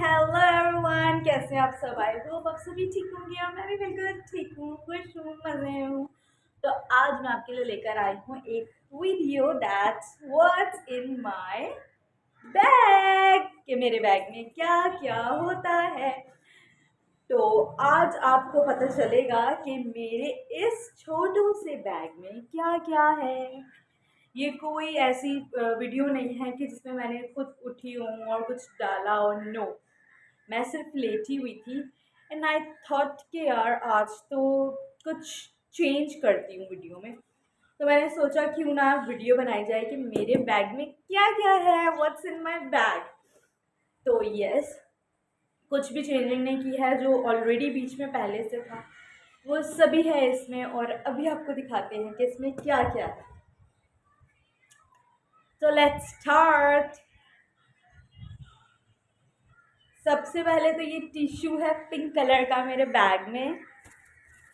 Hello everyone, कैसे हैं आप सब। आई होप आप सभी ठीक होंगे और मैं भी बिल्कुल ठीक हूँ, खुश हूँ, मजे में हूँ। तो आज मैं आपके लिए लेकर आई हूँ एक video that's what's in my bag, कि मेरे बैग में क्या क्या होता है। तो आज आपको पता चलेगा कि मेरे इस छोटू से बैग में क्या क्या है। ये कोई ऐसी वीडियो नहीं है कि जिसमें मैंने खुद उठी हूँ और कुछ डाला और नो, मैं सिर्फ लेटी हुई थी एंड आई थॉट कि यार आज तो कुछ चेंज करती हूँ वीडियो में। तो मैंने सोचा क्यों ना वीडियो बनाई जाए कि मेरे बैग में क्या क्या है, व्हाट्स इन माय बैग। तो यस, कुछ भी चेंजिंग नहीं की है, जो ऑलरेडी बीच में पहले से था वो सभी है इसमें। और अभी आपको दिखाते हैं कि इसमें क्या क्या है। तो लेट्स स्टार्ट। सबसे पहले तो ये टिश्यू है पिंक कलर का मेरे बैग में।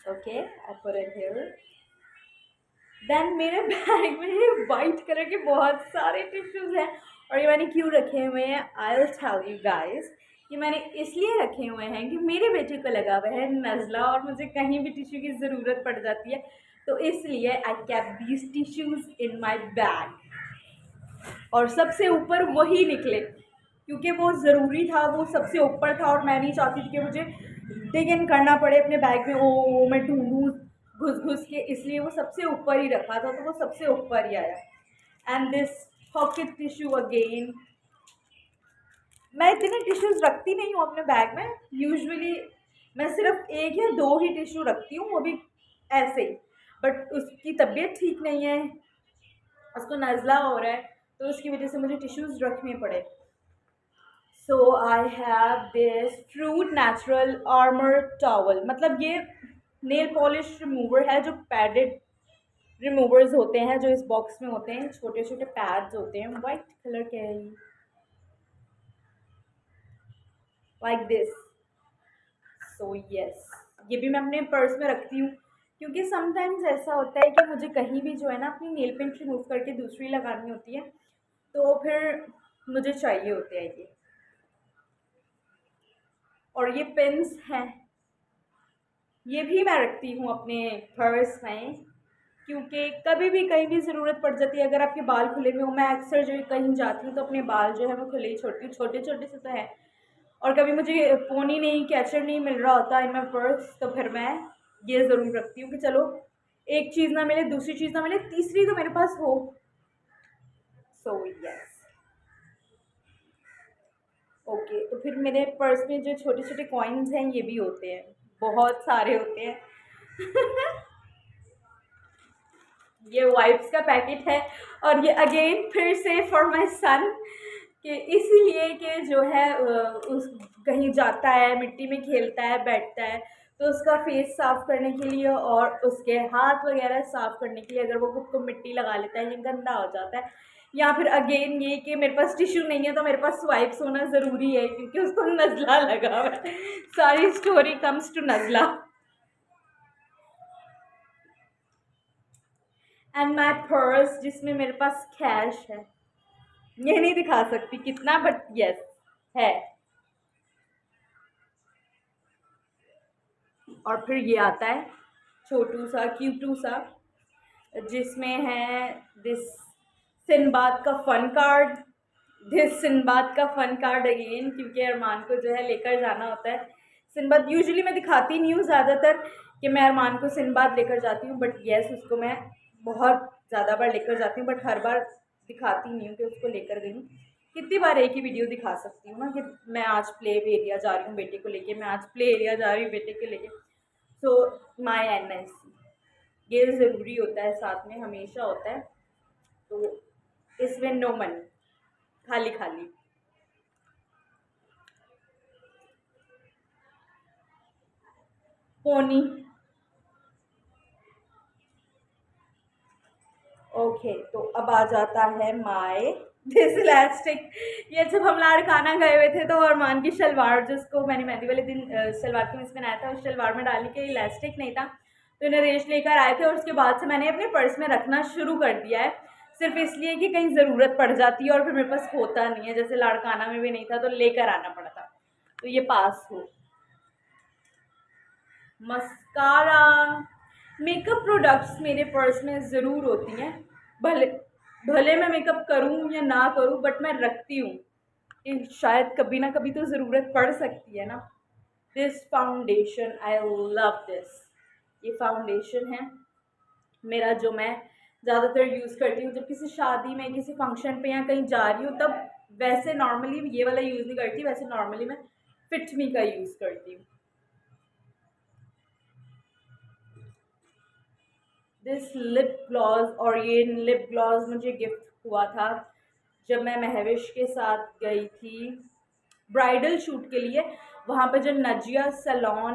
Okay, I put it here. Then मेरे बैग में वाइट कलर के बहुत सारे टिश्यूज हैं। और ये मैंने क्यों रखे हुए हैं, I will tell you guys. ये मैंने इसलिए रखे हुए हैं कि मेरे बेटे को लगा हुआ है नज़ला और मुझे कहीं भी टिश्यू की ज़रूरत पड़ जाती है, तो इसलिए I kept these tissues in my bag. और सबसे ऊपर वही निकले क्योंकि वो ज़रूरी था, वो सबसे ऊपर था और मैं नहीं चाहती थी कि मुझे डिग इन करना पड़े अपने बैग में, ओ मैं ढूंढूँ घुस घुस के, इसलिए वो सबसे ऊपर ही रखा था, तो वो सबसे ऊपर ही आया। And this pocket tissue again. मैं इतने टिश्यूज़ रखती नहीं हूँ अपने बैग में, यूजुअली मैं सिर्फ एक या दो ही टिश्यू रखती हूँ, वो भी ऐसे ही। बट उसकी तबीयत ठीक नहीं है, उसको नज़ला हो रहा है, तो उसकी वजह से मुझे टिश्यूज़ रखने पड़े। So I have this fruit natural armour towel. मतलब ये नेल पॉलिश रिमूवर है, जो पैडेड रिमूवर्स होते हैं जो इस बॉक्स में होते हैं, छोटे छोटे पैड्स होते हैं, वाइट कलर के हैं, लाइक दिस। सो यस, ये भी मैं अपने पर्स में रखती हूँ क्योंकि समटाइम्स ऐसा होता है कि मुझे कहीं भी जो है ना अपनी नेल पेंट रिमूव करके दूसरी लगानी होती है, तो फिर मुझे चाहिए होते हैं ये। और ये पेन्स हैं, ये भी मैं रखती हूँ अपने पर्स में क्योंकि कभी भी कहीं भी ज़रूरत पड़ जाती है। अगर आपके बाल खुले हुए हो, मैं अक्सर जो कहीं जाती हूँ तो अपने बाल जो है वो खुले ही छोड़ती हूँ, छोटे छोटे से तो है। और कभी मुझे पोनी नहीं, कैचर नहीं मिल रहा होता इन माई पर्स, तो फिर मैं ये ज़रूर रखती हूँ कि चलो एक चीज़ ना मिले, दूसरी चीज़ ना मिले, तीसरी तो मेरे पास हो। So yes, okay. तो फिर मेरे पर्स में जो छोटे छोटे कॉइन्स हैं ये भी होते हैं, बहुत सारे होते हैं। ये वाइप्स का पैकेट है और ये अगेन फिर से फॉर माय सन, कि इसीलिए कि जो है उस कहीं जाता है, मिट्टी में खेलता है, बैठता है, तो उसका फेस साफ़ करने के लिए और उसके हाथ वगैरह साफ़ करने के लिए अगर वो खुद को मिट्टी लगा लेता है, ये गंदा हो जाता है। या फिर अगेन ये कि मेरे पास टिश्यू नहीं है तो मेरे पास वाइप्स होना ज़रूरी है क्योंकि उसको नज़ला लगा हुआ है। सारी स्टोरी कम्स टू नज़ला। एंड माई पर्स जिसमें मेरे पास कैश है, ये नहीं दिखा सकती कितना, बट यस है। और फिर ये आता है छोटू सा क्यूटू सा, जिसमें है दिस सिनबाद का फ़न कार्ड। दिस सिनबाद का फ़न कार्ड अगेन, क्योंकि अरमान को जो है लेकर जाना होता है सिनबाद। यूजुअली मैं दिखाती नहीं हूँ ज़्यादातर कि मैं अरमान को सिनबाद लेकर जाती हूँ, बट येस उसको मैं बहुत ज़्यादा बार लेकर जाती हूँ, बट हर बार दिखाती नहीं हूँ कि उसको लेकर गई हूँ। कितनी बार एक ही वीडियो दिखा सकती हूँ ना कि मैं आज प्ले एरिया जा रही हूँ बेटे को लेके, मैं आज प्ले एरिया जा रही हूँ बेटे को लेके। सो माई NIC ये ज़रूरी होता है, साथ में हमेशा होता है, तो इसमें नो मनी, खाली खाली। पोनी। ओके, तो अब आ जाता है माय दिस इलास्टिक। ये जब हम लाड़काना गए हुए थे तो अरमान की शलवार, जिसको मैंने मेहंदी वाले दिन शलवार कमीज पहनाया था, उस शलवार में डालने के इलास्टिक नहीं था, तो इन्हें रेश लेकर आए थे और उसके बाद से मैंने अपने पर्स में रखना शुरू कर दिया है, सिर्फ इसलिए कि कहीं ज़रूरत पड़ जाती है और फिर मेरे पास होता नहीं है। जैसे लाड़काना में भी नहीं था तो लेकर आना पड़ा था। तो ये पास हो। मस्कारा, मेकअप प्रोडक्ट्स मेरे पर्स में ज़रूर होती हैं, भले भले मैं मेकअप करूं या ना करूं, बट मैं रखती हूँ कि शायद कभी ना कभी तो ज़रूरत पड़ सकती है ना। This foundation, I love this. ये फाउंडेशन है मेरा, जो मैं ज़्यादातर यूज़ करती हूँ जब किसी शादी में, किसी फंक्शन पे या कहीं जा रही हूँ तब। वैसे नॉर्मली ये वाला यूज़ नहीं करती, वैसे नॉर्मली मैं फिट मी का यूज़ करती हूँ। दिस लिप ग्लॉस, और ये लिप ग्लॉस मुझे गिफ्ट हुआ था जब मैं महविश के साथ गई थी ब्राइडल शूट के लिए। वहाँ पे जो नजिया सैलून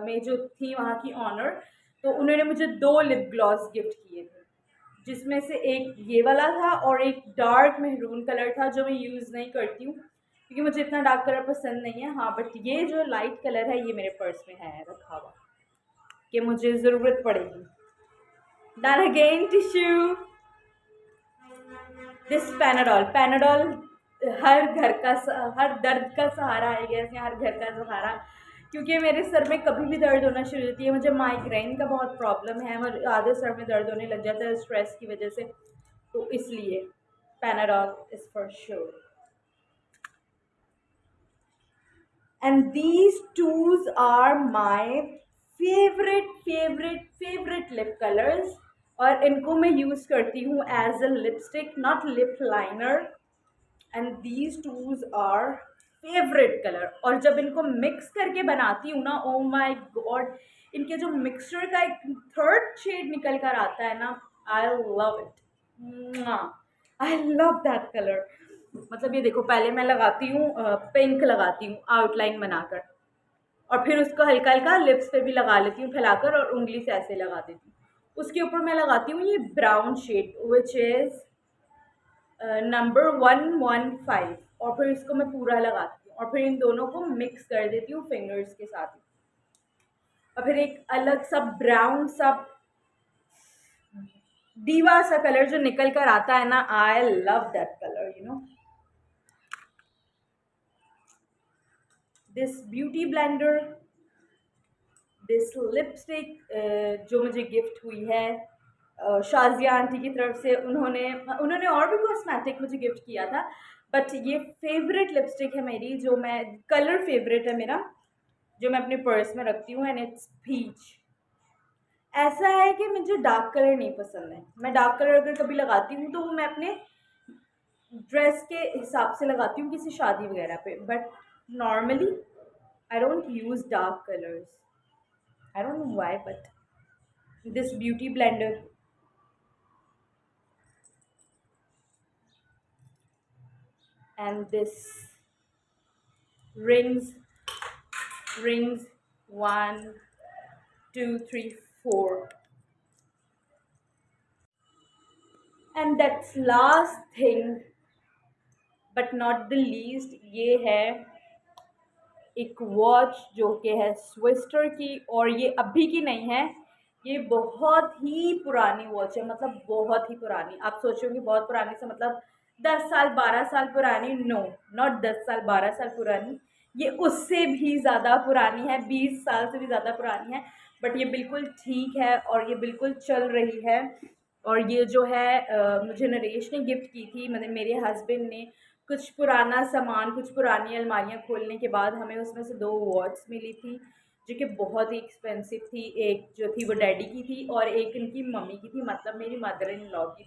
में जो थी वहाँ की ऑनर, तो उन्होंने मुझे 2 लिप ग्लॉस गिफ्ट किए थे, जिसमें से एक ये वाला था और एक डार्क मेहरून कलर था जो मैं यूज़ नहीं करती हूँ क्योंकि मुझे इतना डार्क कलर पसंद नहीं है। हाँ, बट ये जो लाइट कलर है ये मेरे पर्स में है रखा हुआ कि मुझे ज़रूरत पड़ेगी। Then again tissue, this Panadol. Panadol हर घर का, हर दर्द का सहारा है गैस, हर घर का सहारा, क्योंकि मेरे सर में कभी भी दर्द होना शुरू होती है। मुझे माइग्रेन का बहुत प्रॉब्लम है और आधे सर में दर्द होने लग जाता है स्ट्रेस की वजह से, तो इसलिए Panadol is for sure. And these twos are my favourite lip colours, और इनको मैं यूज़ करती हूँ as a lipstick, not lip liner. And these twos are favourite colour, और जब इनको मिक्स करके बनाती हूँ ना, ओ माय गॉड, इनके जो मिक्सचर का एक थर्ड शेड निकल कर आता है ना, I love it, I love that colour. मतलब ये देखो, पहले मैं लगाती हूँ पिंक लगाती हूँ आउटलाइन बनाकर, और फिर उसको हल्का हल्का लिप्स पे भी लगा लेती हूँ फैलाकर, और उंगली से ऐसे लगा देती हूँ। उसके ऊपर मैं लगाती हूँ ये brown shade which is number 115, और फिर इसको मैं पूरा लगाती हूँ और फिर इन दोनों को मिक्स कर देती हूँ फिंगर्स के साथ ही। और फिर एक अलग सा ब्राउन सा दीवा सा कलर जो निकल कर आता है ना, I love that colour, you know. This beauty blender, this lipstick जो मुझे गिफ्ट हुई है शाजिया आंटी की तरफ से, उन्होंने और भी कॉस्मेटिक मुझे गिफ्ट किया था, बट ये फेवरेट लिपस्टिक है मेरी, जो मैं कलर फेवरेट है मेरा, जो मैं अपने पर्स में रखती हूँ, एंड इट्स पीच। ऐसा है कि मुझे डार्क कलर नहीं पसंद है, मैं डार्क कलर अगर कभी लगाती हूँ तो वो मैं अपने ड्रेस के हिसाब से लगाती हूँ किसी शादी वगैरह पे, but normally I don't use dark colours, I don't know why, but this beauty blender, and this rings, 1 2 3 4, and that's last thing but not the least, ये है एक वॉच जो कि है स्विस्टर की, और ये अभी की नहीं है, ये बहुत ही पुरानी वॉच है, मतलब बहुत ही पुरानी। आप सोचोगे बहुत पुरानी से मतलब 10 साल 12 साल पुरानी, नो, नॉट 10 साल 12 साल पुरानी, ये उससे भी ज़्यादा पुरानी है, 20 साल से भी ज़्यादा पुरानी है, बट ये बिल्कुल ठीक है और ये बिल्कुल चल रही है। और ये जो है मुझे नरेश ने गिफ्ट की थी, मतलब मेरे हस्बैंड ने। कुछ पुराना सामान, कुछ पुरानी अलमारियाँ खोलने के बाद हमें उसमें से 2 वॉच मिली थी जो कि बहुत ही एक्सपेंसिव थी। एक जो थी वो डैडी की थी और एक इनकी मम्मी की थी, मतलब मेरी मदर इन लॉ की।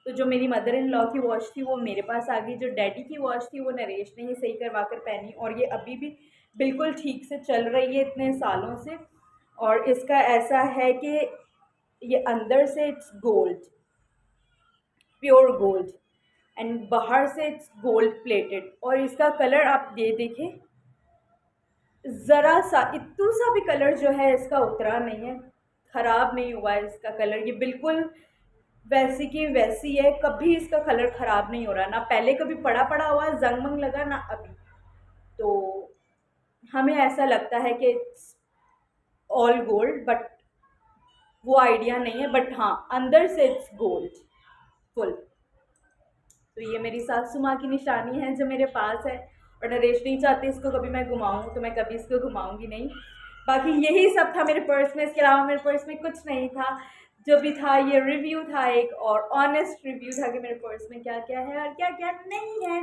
तो जो मेरी मदर इन लॉ की वॉच थी वो मेरे पास आ गई, जो डैडी की वॉच थी वो नरेश ने ही सही करवा कर पहनी, और ये अभी भी बिल्कुल ठीक से चल रही है इतने सालों से। और इसका ऐसा है कि ये अंदर से it's gold, pure gold, and बाहर से इट्स गोल्ड प्लेटेड, और इसका कलर आप ये देखें, ज़रा सा इतू सा भी कलर जो है इसका उतरा नहीं है, ख़राब नहीं हुआ है इसका कलर, ये बिल्कुल वैसी की वैसी है, कभी इसका कलर ख़राब नहीं हो रहा, ना पहले कभी पड़ा पड़ा हुआ जंग मंग लगा ना अभी। तो हमें ऐसा लगता है कि इट्स ऑल गोल्ड, बट वो आइडिया नहीं है, बट हाँ अंदर से इट्स गोल्ड फुल। तो ये मेरी सासू माँ की निशानी है जो मेरे पास है, और नरेश नहीं चाहते इसको कभी मैं घुमाऊँ, तो मैं कभी इसको घुमाऊँगी नहीं। बाकी यही सब था मेरे पर्स में, इसके अलावा मेरे पर्स में कुछ नहीं था। जो भी था ये रिव्यू था एक, और ऑनेस्ट रिव्यू था कि मेरे पर्स में क्या क्या है और क्या क्या नहीं है।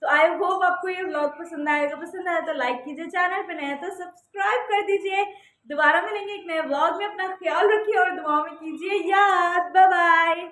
तो आई होप आपको ये व्लॉग पसंद आएगा। पसंद आया तो लाइक कीजिए, चैनल पे नया तो सब्सक्राइब कर दीजिए। दोबारा मिलेंगे एक नए व्लॉग में। अपना ख्याल रखिए और दुआओं में कीजिए याद। Bye bye.